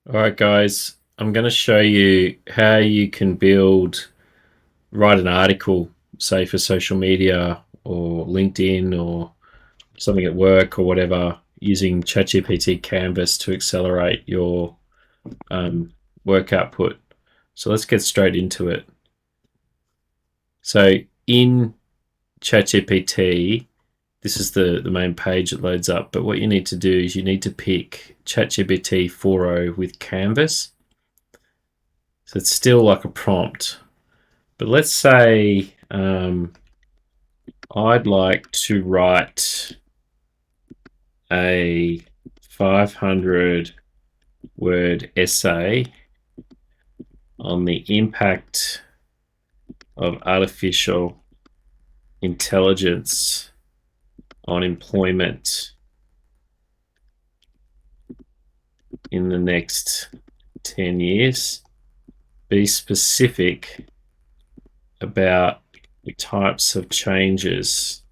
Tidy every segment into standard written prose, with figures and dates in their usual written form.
All right, guys, I'm going to show you how you can write an article, say for social media or LinkedIn or something at work or whatever, using ChatGPT Canvas to accelerate your um, work output. So let's get straight into it. So in ChatGPT, this is the main page that loads up, but what you need to do is you need to pick ChatGPT 4.0 with Canvas. So it's still like a prompt. But let's say I'd like to write a 500 word essay on the impact of artificial intelligence on employment in the next 10 years. Be specific about the types of changes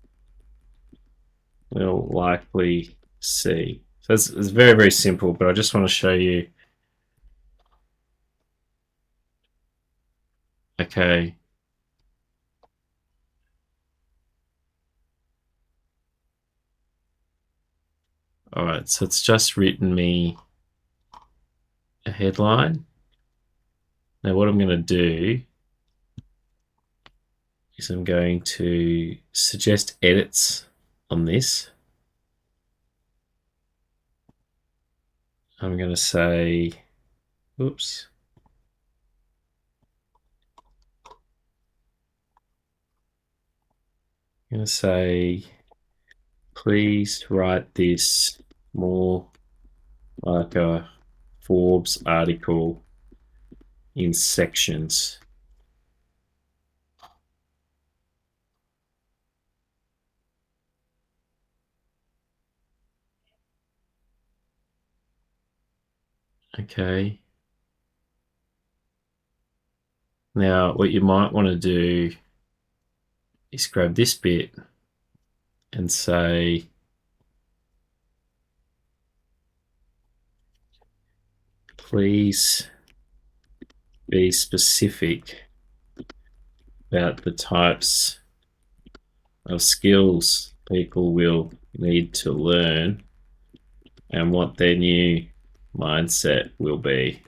we'll likely see. So it's very, very simple, but I just want to show you. Okay. All right. So it's just written me a headline. Now, what I'm going to do is I'm going to suggest edits on this. I'm going to say, oops. I'm going to say, please write this more like a Forbes article in sections. Okay. Now, what you might want to do is grab this bit and say, please be specific about the types of skills people will need to learn and what their new mindset will be.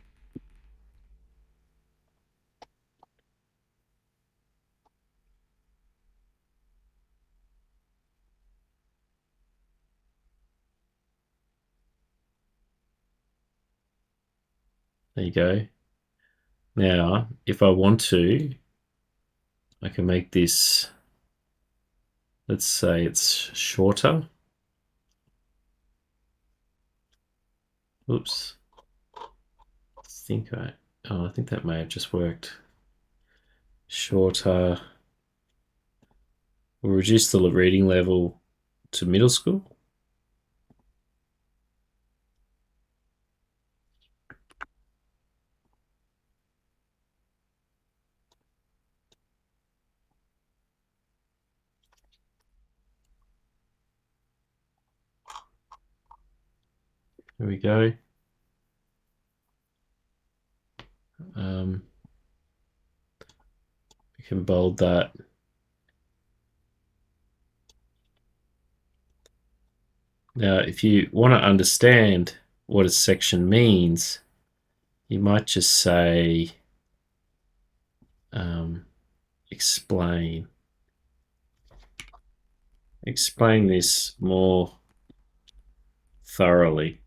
There you go. Now, if I want to, I can make this, let's say it's shorter. Oops. I think that may have just worked. Shorter. We'll reduce the reading level to middle school. Here we go. We can bold that. Now, if you want to understand what a section means, you might just say explain. Explain this more thoroughly.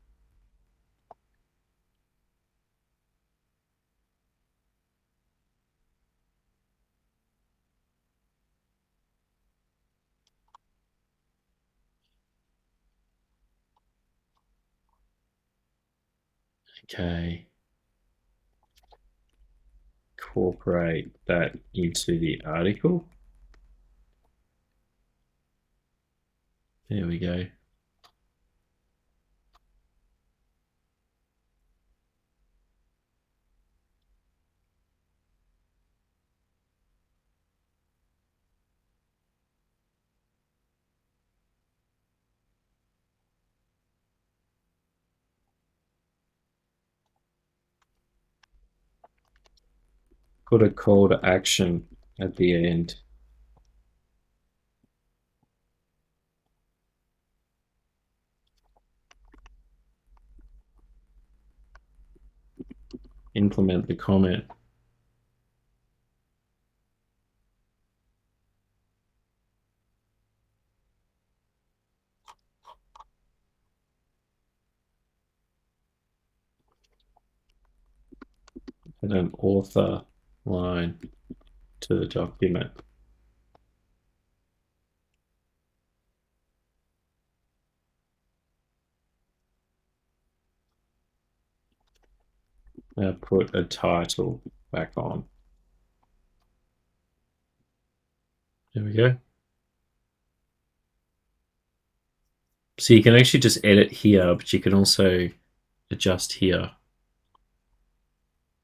Okay. Incorporate that into the article. There we go. put a call to action at the end. Implement the comment. And an author line to the document. Now put a title back on. There we go. So you can actually just edit here, but you can also adjust here.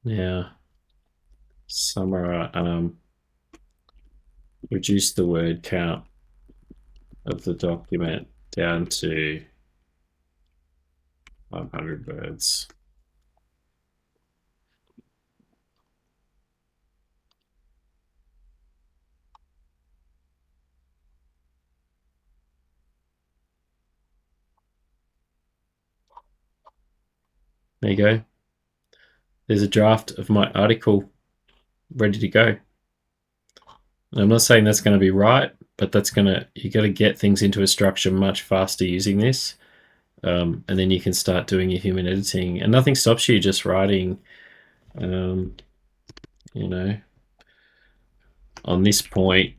Now, summarize, reduce the word count of the document down to 500 words. There you go. There's a draft of my article ready to go. And I'm not saying that's going to be right, but you got to get things into a structure much faster using this. And then you can start doing your human editing, and nothing stops you just writing, on this point,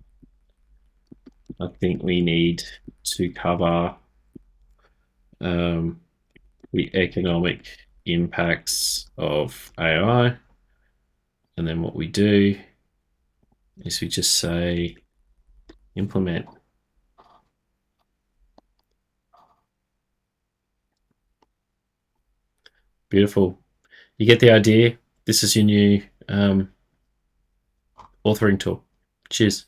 I think we need to cover the economic impacts of AI. And then what we do is we just say implement. Beautiful. You get the idea. This is your new authoring tool. Cheers.